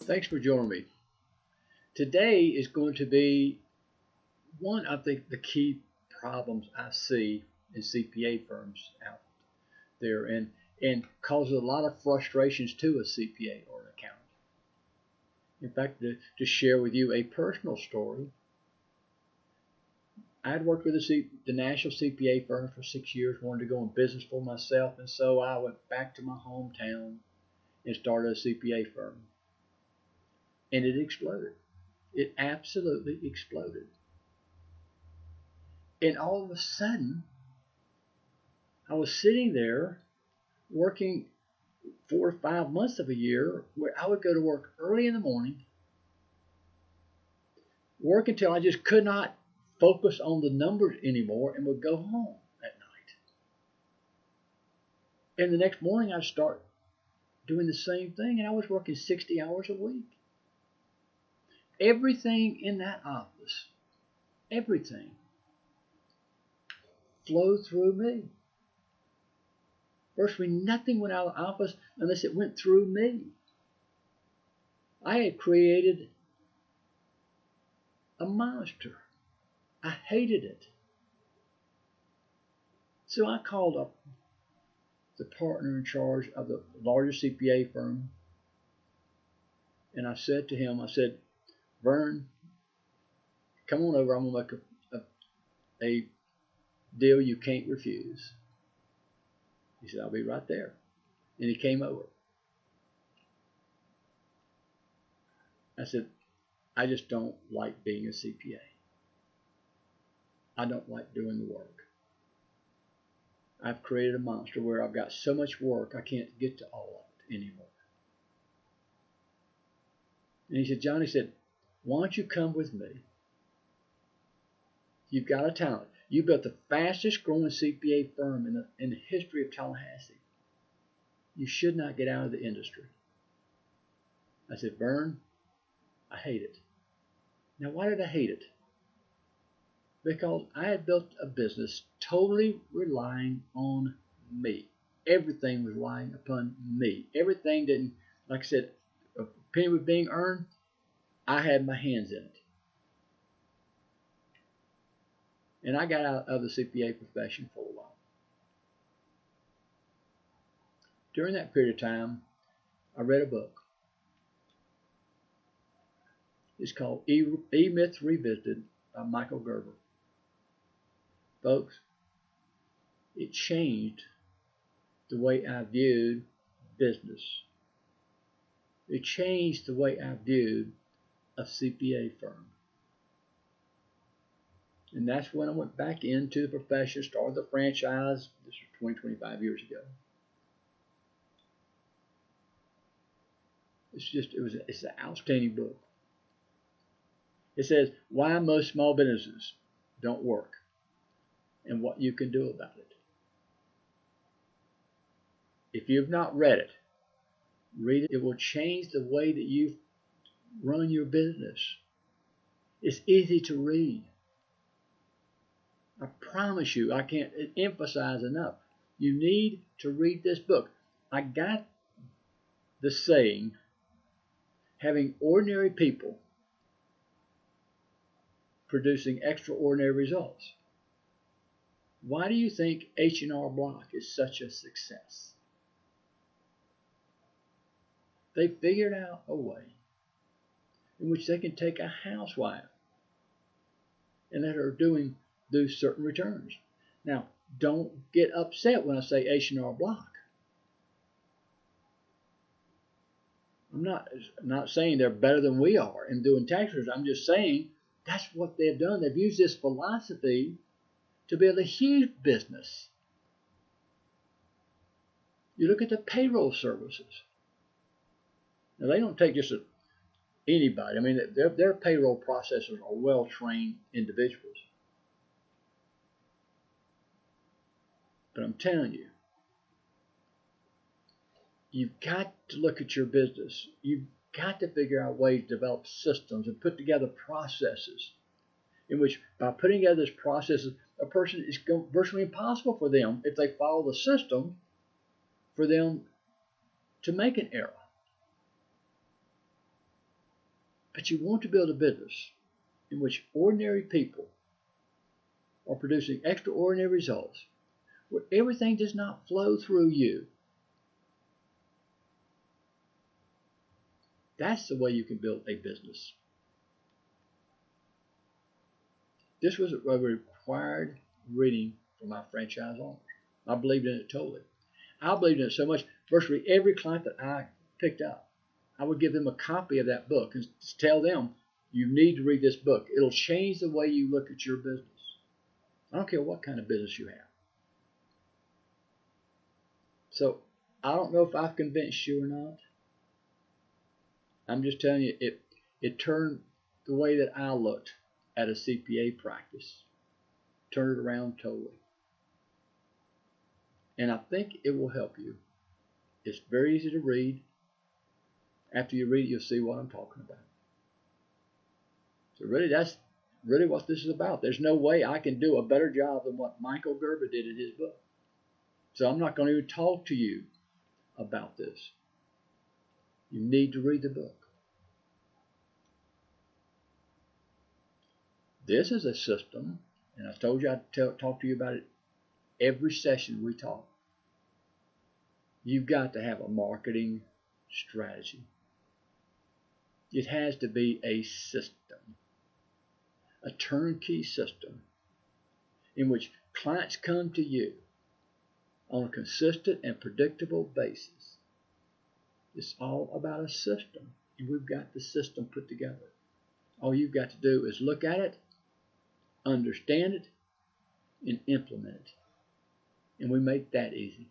Thanks for joining me. Today is going to be one of the key problems I see in CPA firms out there and causes a lot of frustrations to a CPA or an accountant. In fact, to share with you a personal story, I had worked with the national CPA firm for 6 years, wanted to go in business for myself, and so I went back to my hometown and started a CPA firm. And it exploded. It absolutely exploded. And all of a sudden, I was sitting there working 4 or 5 months of a year where I would go to work early in the morning, work until I just could not focus on the numbers anymore, and would go home at night. And the next morning I'd start doing the same thing, and I was working 60 hours a week. Everything in that office, everything flowed through me. Virtually nothing went out of the office unless it went through me. I had created a monster. I hated it. So I called up the partner in charge of the largest CPA firm, and I said to him, Vern, come on over. I'm going to make a deal you can't refuse. He said, I'll be right there. And he came over. I said, I just don't like being a CPA. I don't like doing the work. I've created a monster where I've got so much work I can't get to all of it anymore. And he said, John, why don't you come with me? You've got a talent. You built the fastest growing CPA firm in the history of Tallahassee. You should not get out of the industry. I said, Vern, I hate it. Now, why did I hate it? Because I had built a business totally relying on me. Everything was relying upon me. Everything didn't, like I said, a penny was being earned, I had my hands in it. And I got out of the CPA profession for a while. During that period of time, I read a book. It's called E-Myth Revisited by Michael Gerber. Folks, it changed the way I viewed business. It changed the way I viewed a CPA firm. And that's when I went back into the profession, started the franchise. This was 25 years ago. It's an outstanding book. It says why most small businesses don't work and what you can do about it. If you've not read it, read it. It will change the way that you run your business. It's easy to read. I promise you, I can't emphasize enough. You need to read this book. I got the saying, having ordinary people producing extraordinary results. Why do you think H&R Block is such a success? They figured out a way in which they can take a housewife and let her do certain returns. Now, don't get upset when I say H&R Block. I'm not saying they're better than we are in doing tax returns. I'm just saying that's what they've done. They've used this philosophy to build a huge business. You look at the payroll services. Now, they don't take just anybody. I mean, their payroll processors are well-trained individuals. But I'm telling you, you've got to look at your business. You've got to figure out ways to develop systems and put together processes in which, by putting together these processes a person, it's virtually impossible for them, if they follow the system, for them to make an error. But you want to build a business in which ordinary people are producing extraordinary results, where everything does not flow through you. That's the way you can build a business. This was a required reading for my franchise owners. I believed in it totally. I believed in it so much, virtually every client that I picked up, I would give them a copy of that book and tell them, you need to read this book. It'll change the way you look at your business. I don't care what kind of business you have. So I don't know if I've convinced you or not. I'm just telling you, it turned the way that I looked at a CPA practice. Turned it around totally. And I think it will help you. It's very easy to read. After you read it, you'll see what I'm talking about. So really, that's really what this is about. There's no way I can do a better job than what Michael Gerber did in his book. So I'm not going to even talk to you about this. You need to read the book. This is a system, and I told you I'd talk to you about it every session we talk. You've got to have a marketing strategy. It has to be a system, a turnkey system in which clients come to you on a consistent and predictable basis. It's all about a system, and we've got the system put together. All you've got to do is look at it, understand it, and implement it. And we make that easy.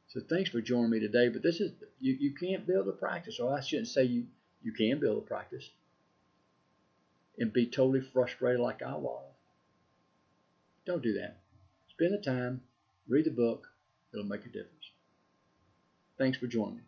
So thanks for joining me today. But this is, you can't build a practice, or I shouldn't say you can build a practice and be totally frustrated like I was. Don't do that. Spend the time, read the book. It'll make a difference. Thanks for joining me.